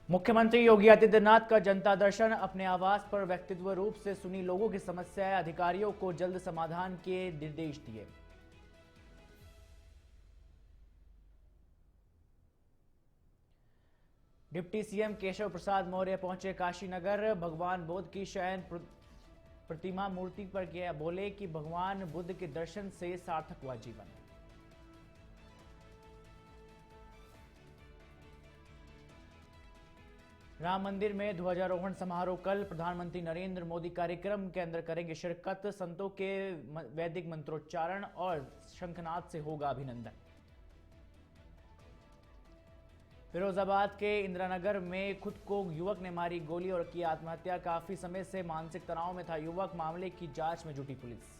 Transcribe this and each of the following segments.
मुख्यमंत्री योगी आदित्यनाथ का जनता दर्शन। अपने आवास पर व्यक्तिगत रूप से सुनी लोगों की समस्याएं, अधिकारियों को जल्द समाधान के निर्देश दिए। डिप्टी सीएम केशव प्रसाद मौर्य पहुंचे काशीनगर। भगवान बुद्ध की शयन प्रतिमा मूर्ति पर गया, बोले कि भगवान बुद्ध के दर्शन से सार्थक हुआ जीवन। राम मंदिर में ध्वजारोहण समारोह कल। प्रधानमंत्री नरेंद्र मोदी कार्यक्रम के अंदर करेंगे शिरकत। संतों के वैदिक मंत्रोच्चारण और शंखनाद से होगा अभिनंदन। फिरोजाबाद के इंदिरानगर में खुद को युवक ने मारी गोली और की आत्महत्या। काफी समय से मानसिक तनाव में था युवक। मामले की जांच में जुटी पुलिस।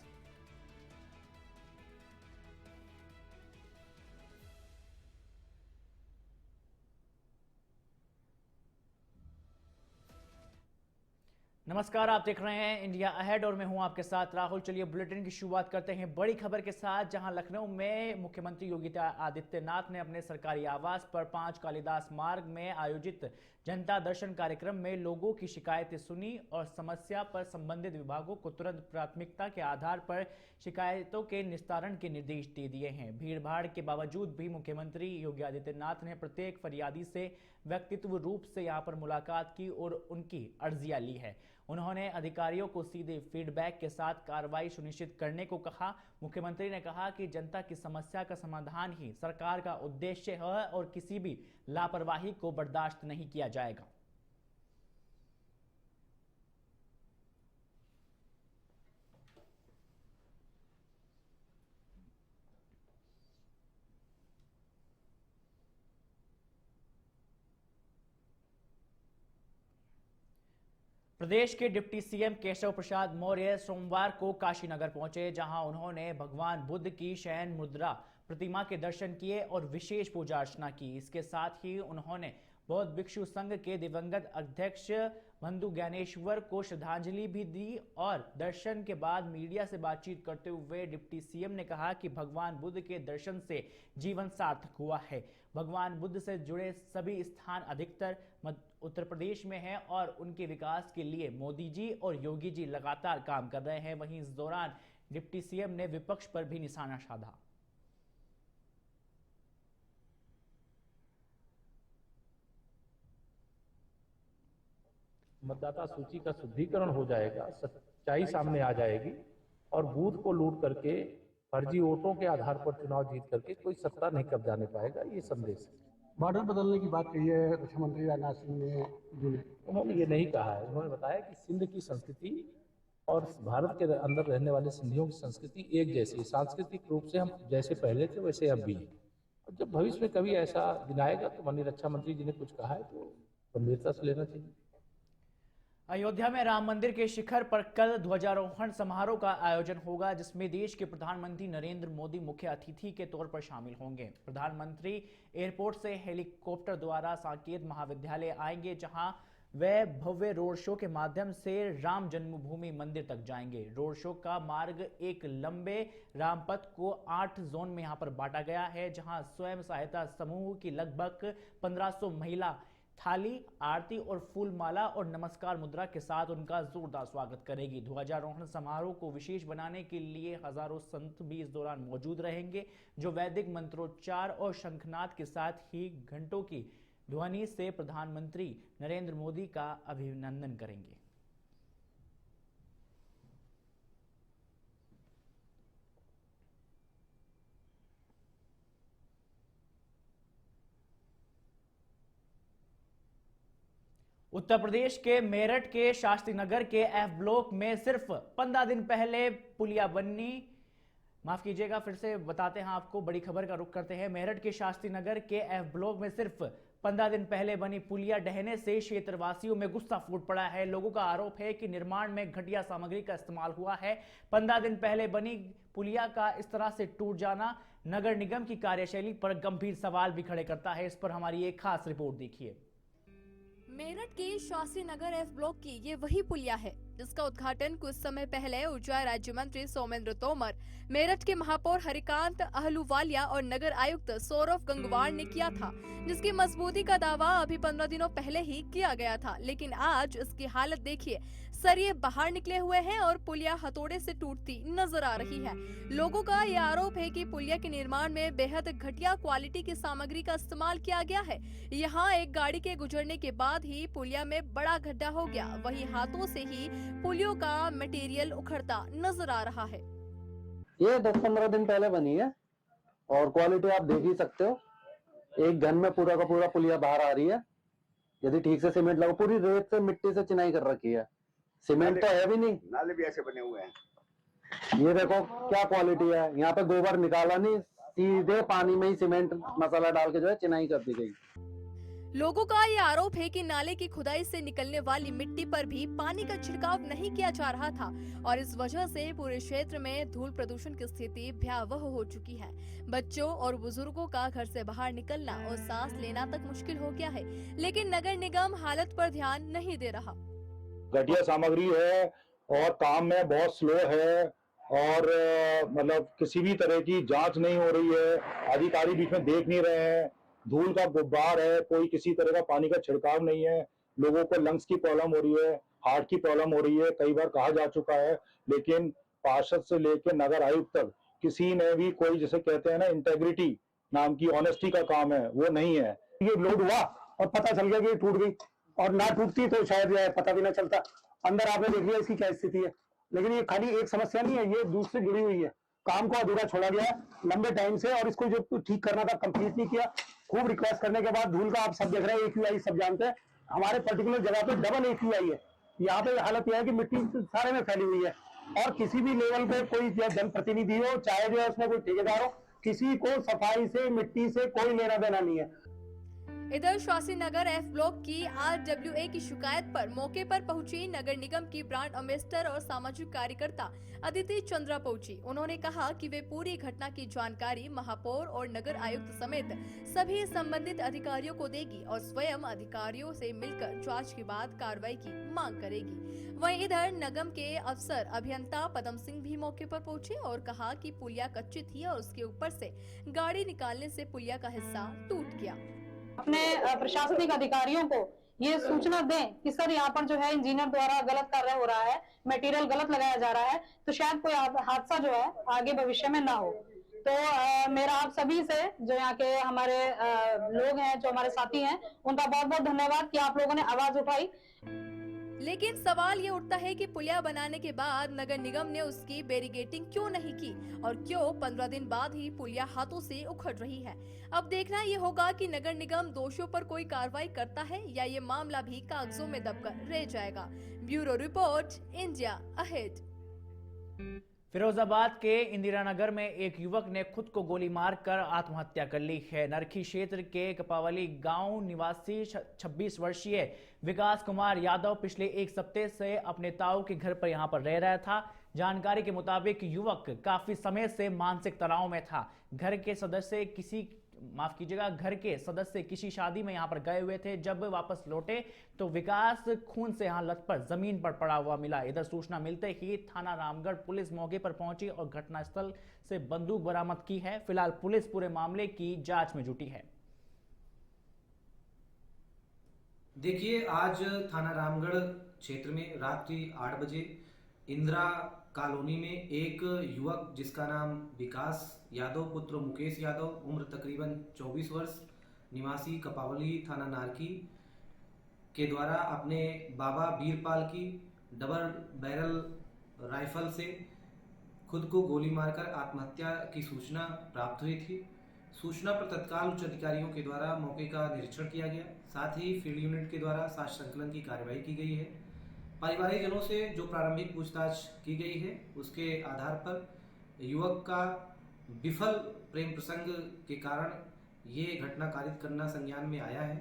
नमस्कार, आप देख रहे हैं इंडिया अहेड और मैं हूं आपके साथ राहुल। चलिए बुलेटिन की शुरुआत करते हैं बड़ी खबर के साथ, जहां लखनऊ में मुख्यमंत्री योगी आदित्यनाथ ने अपने सरकारी आवास पर 5 कालिदास मार्ग में आयोजित जनता दर्शन कार्यक्रम में लोगों की शिकायतें सुनी और समस्या पर संबंधित विभागों को तुरंत प्राथमिकता के आधार पर शिकायतों के निस्तारण के निर्देश दे दिए हैं। भीड़ भाड़ के बावजूद भी मुख्यमंत्री योगी आदित्यनाथ ने प्रत्येक फरियादी से व्यक्तिगत रूप से यहां पर मुलाकात की और उनकी अर्जियां ली है। उन्होंने अधिकारियों को सीधे फीडबैक के साथ कार्रवाई सुनिश्चित करने को कहा। मुख्यमंत्री ने कहा कि जनता की समस्या का समाधान ही सरकार का उद्देश्य है और किसी भी लापरवाही को बर्दाश्त नहीं किया जाएगा। प्रदेश के डिप्टी सीएम केशव प्रसाद मौर्य सोमवार को काशीनगर पहुंचे, जहां उन्होंने भगवान बुद्ध की शयन मुद्रा प्रतिमा के दर्शन किए और विशेष पूजा अर्चना की। इसके साथ ही उन्होंने बौद्ध भिक्षु संघ के दिवंगत अध्यक्ष बंधु ज्ञानेश्वर को श्रद्धांजलि भी दी और दर्शन के बाद मीडिया से बातचीत करते हुए डिप्टी सीएम ने कहा कि भगवान बुद्ध के दर्शन से जीवन सार्थक हुआ है। भगवान बुद्ध से जुड़े सभी स्थान अधिकतर उत्तर प्रदेश में हैं और उनके विकास के लिए मोदी जी और योगी जी लगातार काम कर रहे हैं। वहीं इस दौरान डिप्टी सीएम ने विपक्ष पर भी निशाना साधा। मतदाता सूची का शुद्धिकरण हो जाएगा, सच्चाई सामने आ जाएगी और बूथ को लूट करके फर्जी वोटों के आधार पर चुनाव जीत करके कोई सत्ता नहीं कब्जाने पाएगा। ये संदेश है। बॉर्डर बदलने की बात कही है रक्षा मंत्री राजनाथ सिंह ने। उन्होंने ये नहीं कहा है। उन्होंने बताया कि सिंध की संस्कृति और भारत के अंदर रहने वाले सिंधियों की संस्कृति एक जैसी, सांस्कृतिक रूप से हम जैसे पहले थे वैसे अब भी हैं। और जब भविष्य में कभी ऐसा दिन आएगा तो माननीय रक्षा मंत्री जी ने कुछ कहा है तो गंभीरता से लेना चाहिए। अयोध्या में राम मंदिर के शिखर पर कल ध्वजारोहण समारोह का आयोजन होगा, जिसमें देश के प्रधानमंत्री नरेंद्र मोदी मुख्य अतिथि के तौर पर शामिल होंगे। प्रधानमंत्री एयरपोर्ट से हेलीकॉप्टर द्वारा साकेत महाविद्यालय आएंगे, जहां वे भव्य रोड शो के माध्यम से राम जन्मभूमि मंदिर तक जाएंगे। रोड शो का मार्ग एक लंबे रामपथ को 8 जोन में यहां पर बांटा गया है, जहां स्वयं सहायता समूह की लगभग 1500 महिला थाली, आरती और फूल माला और नमस्कार मुद्रा के साथ उनका जोरदार स्वागत करेगी। ध्वजारोहण समारोह को विशेष बनाने के लिए हजारों संत भी इस दौरान मौजूद रहेंगे, जो वैदिक मंत्रोच्चार और शंखनाद के साथ ही घंटों की ध्वनि से प्रधानमंत्री नरेंद्र मोदी का अभिनंदन करेंगे। उत्तर प्रदेश के मेरठ के शास्त्री नगर के एफ ब्लॉक में सिर्फ 15 दिन पहले पुलिया बनी। माफ कीजिएगा, फिर से बताते हैं आपको, बड़ी खबर का रुख करते हैं। मेरठ के शास्त्री नगर के एफ ब्लॉक में सिर्फ 15 दिन पहले बनी पुलिया ढहने से क्षेत्रवासियों में गुस्सा फूट पड़ा है। लोगों का आरोप है कि निर्माण में घटिया सामग्री का इस्तेमाल हुआ है। 15 दिन पहले बनी पुलिया का इस तरह से टूट जाना नगर निगम की कार्यशैली पर गंभीर सवाल भी खड़े करता है। इस पर हमारी एक खास रिपोर्ट देखिए। मेरठ के शासी नगर एफ ब्लॉक की ये वही पुलिया है जिसका उद्घाटन कुछ समय पहले ऊर्जा राज्य मंत्री सोमेंद्र तोमर, मेरठ के महापौर हरिकांत अहलूवालिया और नगर आयुक्त सौरभ गंगवार ने किया था, जिसकी मजबूती का दावा अभी 15 दिनों पहले ही किया गया था। लेकिन आज इसकी हालत देखिए, सरिये बाहर निकले हुए हैं और पुलिया हथौड़े से टूटती नजर आ रही है। लोगों का ये आरोप है कि पुलिया के निर्माण में बेहद घटिया क्वालिटी की सामग्री का इस्तेमाल किया गया है। यहाँ एक गाड़ी के गुजरने के बाद ही पुलिया में बड़ा गड्ढा हो गया, वहीं हाथों से ही पुलियों का मटेरियल उखड़ता नजर आ रहा है। ये 10-15 दिन पहले बनी है और क्वालिटी आप देख ही सकते हो। एक घन में पूरा का पूरा पुलिया बाहर आ रही है। यदि ठीक से सीमेंट लगा, पूरी रेत से मिट्टी से चिनाई कर रखी है, सीमेंट तो है भी नहीं। नाले भी ऐसे बने हुए हैं। ये देखो क्या क्वालिटी है। यहाँ पे गोबर निकाला नहीं, सीधे पानी में ही सीमेंट मसाला डाल के जो है चिनाई कर दी गई। लोगों का ये आरोप है कि नाले की खुदाई से निकलने वाली मिट्टी पर भी पानी का छिड़काव नहीं किया जा रहा था और इस वजह से पूरे क्षेत्र में धूल प्रदूषण की स्थिति भयावह हो चुकी है। बच्चों और बुजुर्गों का घर से बाहर निकलना और सांस लेना तक मुश्किल हो गया है, लेकिन नगर निगम हालत पर ध्यान नहीं दे रहा। घटिया सामग्री है और काम में बहुत स्लो है और मतलब किसी भी तरह की जांच नहीं हो रही है। अधिकारी बीच में देख नहीं रहे हैं। धूल का गुब्बार है, कोई किसी तरह का पानी का छिड़काव नहीं है। लोगों को लंग्स की प्रॉब्लम हो रही है, हार्ट की प्रॉब्लम हो रही है। कई बार कहा जा चुका है, लेकिन पार्षद से लेकर नगर आयुक्त तक किसी ने भी कोई, जैसे कहते हैं ना, इंटेग्रिटी नाम की, ऑनेस्टी का काम है, वो नहीं है। ये लोड हुआ और पता चल गया कि ये टूट गई, और ना टूटती तो शायद पता भी ना चलता। अंदर आपने देख लिया इसकी क्या स्थिति है। लेकिन ये खाली एक समस्या नहीं है, ये दूसरी जुड़ी हुई है। काम को अधूरा छोड़ा गया लंबे टाइम से और इसको जो ठीक करना था कंप्लीट नहीं किया। खूब रिक्वेस्ट करने के बाद धूल का आप सब देख रहे हैं, AQI सब जानते हैं। हमारे पर्टिकुलर जगह पे डबल AQI है। यहाँ पे हालत यह है कि मिट्टी सारे में फैली हुई है और किसी भी लेवल पे कोई जनप्रतिनिधि हो, चाहे जो है उसमें कोई ठेकेदार हो, किसी को सफाई से, मिट्टी से कोई लेना देना नहीं है। इधर शासी नगर एफ ब्लॉक की RWA की शिकायत पर मौके पर पहुंची नगर निगम की ब्रांड एम्बेसडर और सामाजिक कार्यकर्ता अदिति चंद्रा पहुंची। उन्होंने कहा कि वे पूरी घटना की जानकारी महापौर और नगर आयुक्त समेत सभी संबंधित अधिकारियों को देगी और स्वयं अधिकारियों से मिलकर जांच के बाद कार्रवाई की मांग करेगी। वहीं इधर निगम के अफसर अभियंता पदम सिंह भी मौके पर पहुंचे और कहा कि पुलिया कच्ची थी और उसके ऊपर से गाड़ी निकालने से पुलिया का हिस्सा टूट गया। अपने प्रशासनिक अधिकारियों को ये सूचना दें कि सर यहाँ पर जो है इंजीनियर द्वारा गलत कार्य हो रहा है, मटेरियल गलत लगाया जा रहा है, तो शायद कोई हादसा जो है आगे भविष्य में ना हो। तो मेरा आप सभी से, जो यहाँ के हमारे लोग हैं, जो हमारे साथी हैं, उनका बहुत बहुत धन्यवाद कि आप लोगों ने आवाज उठाई। लेकिन सवाल ये उठता है कि पुलिया बनाने के बाद नगर निगम ने उसकी बैरिगेटिंग क्यों नहीं की और क्यों 15 दिन बाद ही पुलिया हाथों से उखड़ रही है। अब देखना ये होगा कि नगर निगम दोषियों पर कोई कार्रवाई करता है या ये मामला भी कागजों में दबकर रह जाएगा। Bureau report, India ahead. Firozabad के इंदिरा नगर में एक युवक ने खुद को गोली मारकर आत्महत्या कर ली है। नरखी क्षेत्र के कपावली गांव निवासी 26 वर्षीय विकास कुमार यादव पिछले एक सप्ताह से अपने ताऊ के घर पर यहां पर रह रहा था। जानकारी के मुताबिक युवक काफी समय से मानसिक तनाव में था। घर के सदस्य किसी शादी में यहां पर गए हुए थे। जब वापस लौटे तो विकास खून से यहां लथपथ जमीन पर पड़ा हुआ मिला। इधर सूचना मिलते ही थाना रामगढ़ पुलिस मौके पर पहुंची और घटनास्थल से बंदूक बरामद की है। फिलहाल पुलिस पूरे मामले की जांच में जुटी है। देखिए, आज थाना रामगढ़ क्षेत्र में रात्रि 8 बजे इंदिरा कॉलोनी में एक युवक जिसका नाम विकास यादव पुत्र मुकेश यादव, उम्र तकरीबन 24 वर्ष, निवासी कपावली थाना नारकी के द्वारा अपने बाबा वीरपाल की डबल बैरल राइफल से खुद को गोली मारकर आत्महत्या की सूचना प्राप्त हुई थी। सूचना पर तत्काल उच्च अधिकारियों के द्वारा मौके का निरीक्षण किया गया। साथ ही फील्ड यूनिट के द्वारा साक्ष्य संकलन की कार्रवाई की गई है। पारिवारिक जनों से जो प्रारंभिक पूछताछ की गई है उसके आधार पर युवक का विफल प्रेम प्रसंग के कारण ये घटना कारित करना संज्ञान में आया है।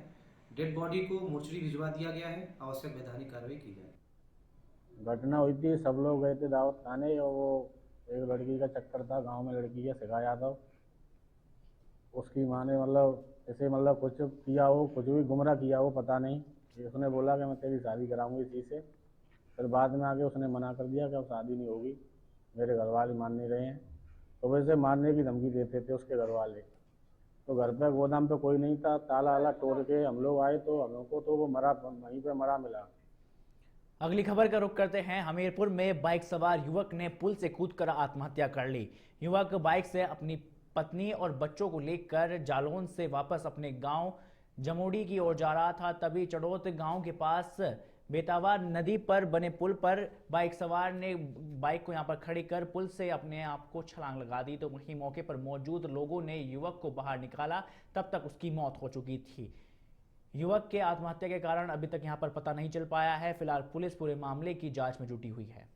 डेड बॉडी को मोर्चरी भिजवा दिया गया है। आवश्यक वैधानिक कार्रवाई की जाए। घटना हुई थी, सब लोग गए थे दावत खाने और वो एक लड़की का चक्कर था गांव में, लड़की है शिखा यादव। उसकी माँ ने मतलब ऐसे कुछ किया हो, कुछ भी गुमराह किया हो, पता नहीं, उसने बोला कि मैं तेरी शादी कराऊंगी इसी से। फिर बाद में आके उसने मना कर दिया कि अब शादी नहीं होगी, मेरे घर वाले मान नहीं रहे हैं। तो वैसे मारने की धमकी देते थे उसके घर वाले। तो घर पे गोदाम पे कोई नहीं था, ताला वाला तोड़ के हम लोग आए तो हम लोग को तो वो मरा, वहीं पे मरा मिला। अगली खबर का रुख करते हैं। हमीरपुर में बाइक सवार युवक ने पुल से कूदकर आत्महत्या कर ली। युवक बाइक से अपनी पत्नी और बच्चों को लेकर जालौन से वापस अपने गांव जमोड़ी की ओर जा रहा था। तभी चड़ोत गांव के पास बेतावा नदी पर बने पुल पर बाइक सवार ने बाइक को यहां पर खड़ी कर पुल से अपने आप को छलांग लगा दी। तो वहीं मौके पर मौजूद लोगों ने युवक को बाहर निकाला, तब तक उसकी मौत हो चुकी थी। युवक के आत्महत्या के कारण अभी तक यहां पर पता नहीं चल पाया है। फिलहाल पुलिस पूरे मामले की जांच में जुटी हुई है।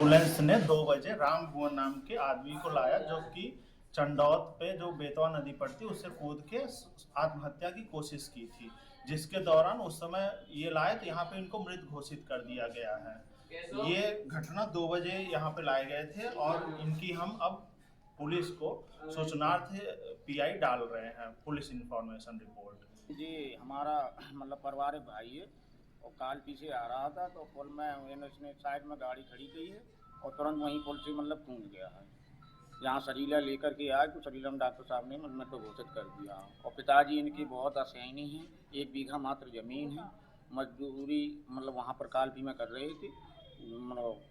एम्बुलेंस ने 2 बजे राम भुवन नाम के आदमी को लाया, जो कि चंडौत पे जो बेतवा नदी पड़ती उससे कूद के आत्महत्या की कोशिश की थी, जिसके दौरान उस समय ये लाए तो यहाँ पे इनको मृत घोषित कर दिया गया है। ये घटना 2 बजे यहाँ पे लाए गए थे और इनकी हम अब पुलिस को सूचनार्थ पीआई डाल रहे हैं, पुलिस इंफॉर्मेशन रिपोर्ट। जी हमारा मतलब पारिवारिक भाई है और काल पीछे आ रहा था तो पुल में इसने साइड में गाड़ी खड़ी की है और तुरंत वहीं पुल से मतलब कूद गया है। यहाँ सरीला लेकर के आए तो सरीला में डॉक्टर साहब ने मतलब तो घोषित कर दिया। और पिताजी इनकी बहुत असहनीय हैं, 1 बीघा मात्र ज़मीन है, मजदूरी मतलब वहाँ पर कालपी में कर रहे थे। मतलब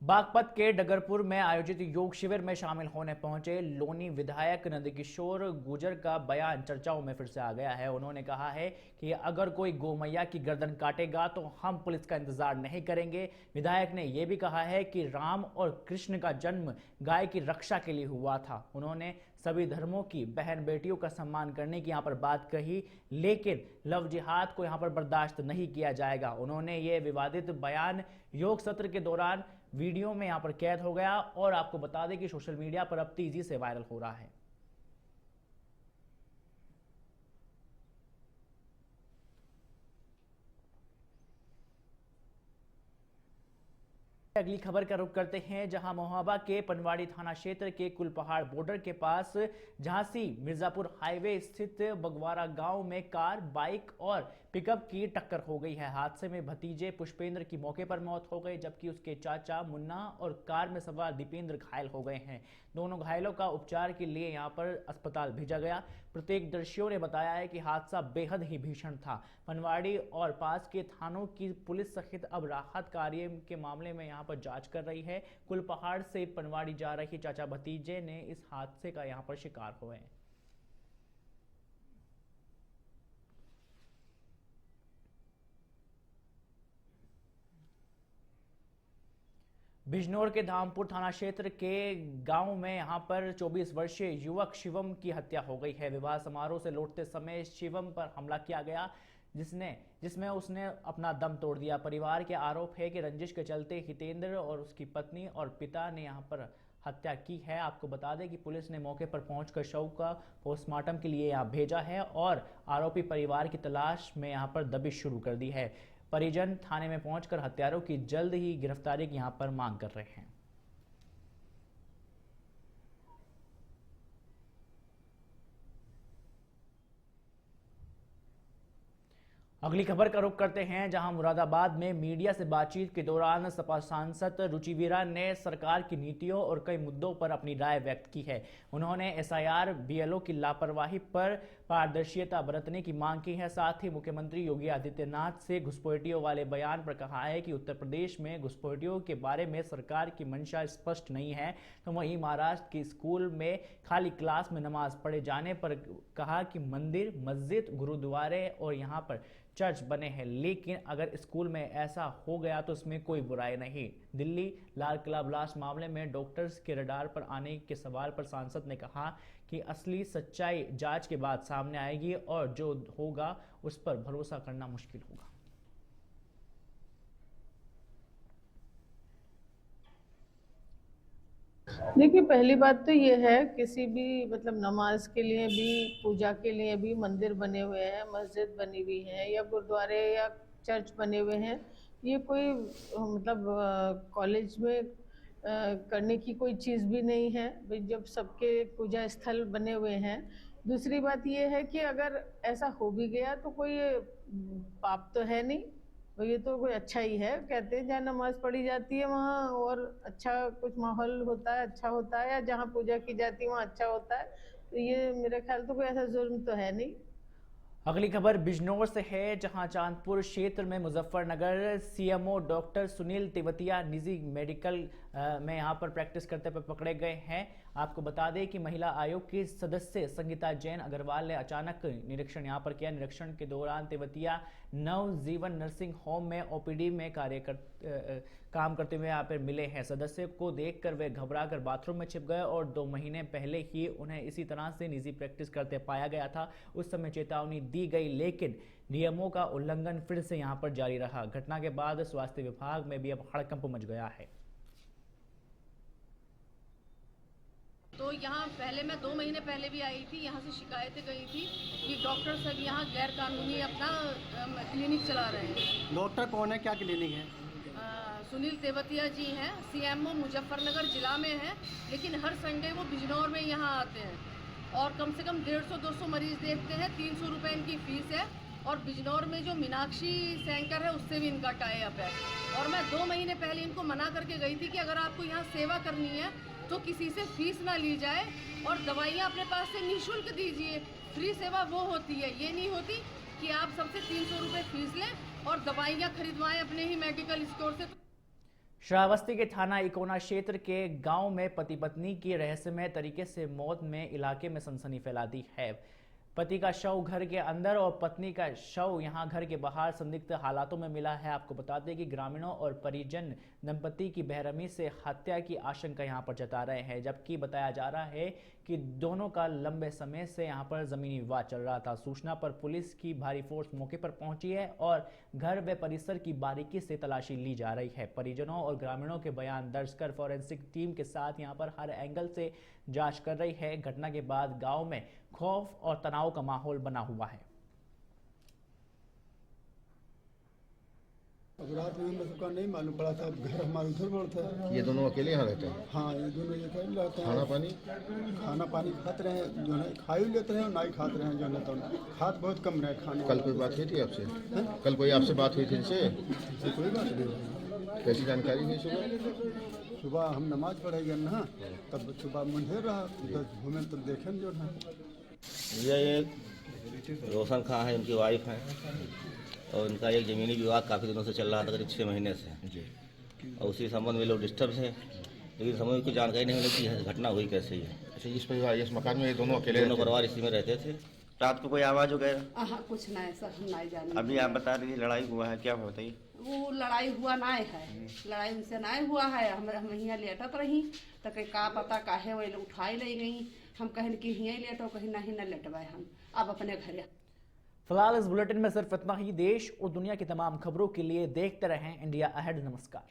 बागपत के डगरपुर में आयोजित योग शिविर में शामिल होने पहुंचे लोनी विधायक नंदकिशोर गुर्जर का बयान चर्चाओं में फिर से आ गया है। उन्होंने कहा है कि अगर कोई गौ मैया की गर्दन काटेगा तो हम पुलिस का इंतजार नहीं करेंगे। विधायक ने यह भी कहा है कि राम और कृष्ण का जन्म गाय की रक्षा के लिए हुआ था। उन्होंने सभी धर्मों की बहन बेटियों का सम्मान करने की यहाँ पर बात कही, लेकिन लव जिहाद को यहाँ पर बर्दाश्त नहीं किया जाएगा। उन्होंने ये विवादित बयान योग सत्र के दौरान वीडियो में यहाँ पर कैद हो गया और आपको बता दें कि सोशल मीडिया पर अब तेजी से वायरल हो रहा है। अगली खबर का रुख करते हैं, जहां मोहाबा के पनवाड़ी थाना क्षेत्र के कुलपहाड़ बॉर्डर के पास झांसी मिर्जापुर हाईवे स्थित बगवारा गांव में कार, बाइक और पिकअप की टक्कर हो गई है। हादसे में भतीजे पुष्पेंद्र की मौके पर मौत हो गई, जबकि उसके चाचा मुन्ना और कार में सवार दीपेंद्र घायल हो गए हैं। दोनों घायलों का उपचार के लिए यहां पर अस्पताल भेजा गया। प्रत्यक्षदर्शियों ने बताया है कि हादसा बेहद ही भीषण था। पनवाड़ी और पास के थानों की पुलिस सहित अब राहत कार्य के मामले में यहां पर जांच कर रही है। कुलपहाड़ से पनवाड़ी जा रही चाचा भतीजे ने इस हादसे का यहां पर शिकार हुए हैं। बिजनौर के धामपुर थाना क्षेत्र के गांव में यहां पर 24 वर्षीय युवक शिवम की हत्या हो गई है। विवाह समारोह से लौटते समय शिवम पर हमला किया गया, जिसमें उसने अपना दम तोड़ दिया। परिवार के आरोप है कि रंजिश के चलते हितेंद्र और उसकी पत्नी और पिता ने यहां पर हत्या की है। आपको बता दें कि पुलिस ने मौके पर पहुंचकर शव का पोस्टमार्टम के लिए यहां भेजा है और आरोपी परिवार की तलाश में यहां पर दबिश शुरू कर दी है। परिजन थाने में पहुंचकर हत्यारों की जल्द ही गिरफ्तारी की यहां पर मांग कर रहे हैं। अगली खबर का रुख करते हैं, जहां मुरादाबाद में मीडिया से बातचीत के दौरान सपा सांसद रुचिवीरा ने सरकार की नीतियों और कई मुद्दों पर अपनी राय व्यक्त की है। उन्होंने एसआईआर बीएलओ की लापरवाही पर पारदर्शिता बरतने की मांग की है। साथ ही मुख्यमंत्री योगी आदित्यनाथ से घुसपैठियों वाले बयान पर कहा है कि उत्तर प्रदेश में घुसपैठियों के बारे में सरकार की मंशा स्पष्ट नहीं है। तो वहीं महाराष्ट्र के स्कूल में खाली क्लास में नमाज पढ़े जाने पर कहा कि मंदिर, मस्जिद, गुरुद्वारे और यहाँ पर चर्च बने हैं, लेकिन अगर स्कूल में ऐसा हो गया तो उसमें कोई बुराई नहीं। दिल्ली लाल किला ब्लास्ट मामले में डॉक्टर्स के रडार पर आने के सवाल पर सांसद ने कहा कि असली सच्चाई जांच के बाद सामने आएगी और जो होगा उस पर भरोसा करना मुश्किल होगा। देखिए, पहली बात तो ये है, किसी भी मतलब नमाज के लिए भी, पूजा के लिए भी मंदिर बने हुए हैं, मस्जिद बनी हुई है या गुरुद्वारे या चर्च बने हुए हैं। ये कोई मतलब कॉलेज में करने की कोई चीज़ भी नहीं है। जब सबके पूजा स्थल बने हुए हैं, दूसरी बात ये है कि अगर ऐसा हो भी गया तो कोई पाप तो है नहीं, तो ये तो कोई अच्छा ही है। कहते हैं जहाँ नमाज पढ़ी जाती है वहाँ और अच्छा कुछ माहौल होता है, अच्छा होता है, या जहाँ पूजा की जाती है वहाँ अच्छा होता है, तो ये मेरे ख्याल तो कोई ऐसा जुर्म तो है नहीं। अगली खबर बिजनौर से है, जहां चांदपुर क्षेत्र में मुजफ्फरनगर सीएमओ डॉक्टर सुनील तेवतिया निजी मेडिकल में यहां पर प्रैक्टिस करते हुए पकड़े गए हैं। आपको बता दें कि महिला आयोग की सदस्य संगीता जैन अग्रवाल ने अचानक निरीक्षण यहां पर किया। निरीक्षण के दौरान तेवतिया नवजीवन नर्सिंग होम में ओपीडी में काम करते हुए यहाँ पर मिले हैं। सदस्य को देखकर वे घबराकर बाथरूम में छिप गए और 2 महीने पहले ही उन्हें इसी तरह से निजी प्रैक्टिस करते पाया गया था। उस समय चेतावनी दी गई, लेकिन नियमों का उल्लंघन फिर से यहाँ पर जारी रहा। घटना के बाद स्वास्थ्य विभाग में भी अब हड़कंप मच गया है। तो यहाँ पहले मैं 2 महीने पहले भी आई थी, यहाँ से शिकायतें गई थी कि डॉक्टर सब यहाँ गैर कानूनी अपना क्लिनिक चला रहे हैं। डॉक्टर कौन है, क्या क्लिनिक है? सुनील तेवतिया जी हैं, सीएमओ मुजफ्फरनगर जिला में हैं, लेकिन हर संडे वो बिजनौर में यहाँ आते हैं और कम से कम 150-200 मरीज देखते हैं। 300 रुपये इनकी फीस है और बिजनौर में जो मीनाक्षी सेंटर है उससे भी इनका टाई अप है। और मैं 2 महीने पहले इनको मना करके गई थी कि अगर आपको यहाँ सेवा करनी है तो किसी से फीस ना ली जाए और दवाइयाँ अपने पास से निःशुल्क दीजिए। फ्री सेवा वो होती है, ये नहीं होती कि आप सबसे 300 रुपये फीस लें और दवाइयाँ खरीदवाएं अपने ही मेडिकल स्टोर से। श्रावस्ती के थाना इकोना क्षेत्र के गांव में पति पत्नी की रहस्यमय तरीके से मौत में इलाके में सनसनी फैला दी है। पति का शव घर के अंदर और पत्नी का शव यहां घर के बाहर संदिग्ध हालातों में मिला है। आपको बता दें कि ग्रामीणों और परिजन दंपति की बेरहमी से हत्या की आशंका यहां पर जता रहे हैं, जबकि बताया जा रहा है कि दोनों का लंबे समय से यहां पर जमीनी विवाद चल रहा था। सूचना पर पुलिस की भारी फोर्स मौके पर पहुंची है और घर व परिसर की बारीकी से तलाशी ली जा रही है। परिजनों और ग्रामीणों के बयान दर्ज कर फॉरेंसिक टीम के साथ यहां पर हर एंगल से जांच कर रही है। घटना के बाद गांव में खौफ और तनाव का माहौल बना हुआ है। अब रात में हम सबका नहीं मालूम पड़ा था, घर हमारे उधर पड़ता है। ये दोनों अकेले यहाँ रहते हैं? हाँ, ये दोनों ये कहीं रहते हैं। खाना पानी खाते रहे, जो है खा ही लेते हैं और ना ही खाते रहे, जो है तो खाद बहुत कम रहे खाने। कल कोई बात हुई थी आपसे? कल कोई आपसे बात हुई थी इनसे? कोई बात नहीं। कैसी जानकारी हुई? सुबह हम नमाज पढ़े गए ना, तब सुबह मुंडेर रहा, तब घूमे तब देखे जो है। ये रोशन खां है, इनकी वाइफ है और इनका एक ज़मीनी विवाद काफ़ी दिनों से चल रहा था, करीब 6 महीने से। और उसी संबंध में लोग डिस्टर्ब है, लेकिन समझ की जानकारी नहीं मिली कि घटना हुई कैसे है। अच्छा, इस परिवार इस मकान में दोनों अकेले? दोनों परिवार इसी में रहते थे। रात को कोई आवाज़ हो गया? कुछ ना ऐसा हम नहीं जाने। अभी आप बता रही लड़ाई हुआ है, क्या बताइए? वो लड़ाई हुआ ना है, लड़ाई उनसे ना हुआ है। हम यहाँ लेटत रही तो कहीं का पता काहे वो उठाई ले गई। हम कहें कि यहीं लेटो, कहीं नहीं न लेटवाए, हम अब अपने घरे। फिलहाल इस बुलेटिन में सिर्फ इतना ही। देश और दुनिया की तमाम खबरों के लिए देखते रहें इंडिया अहेड। नमस्कार।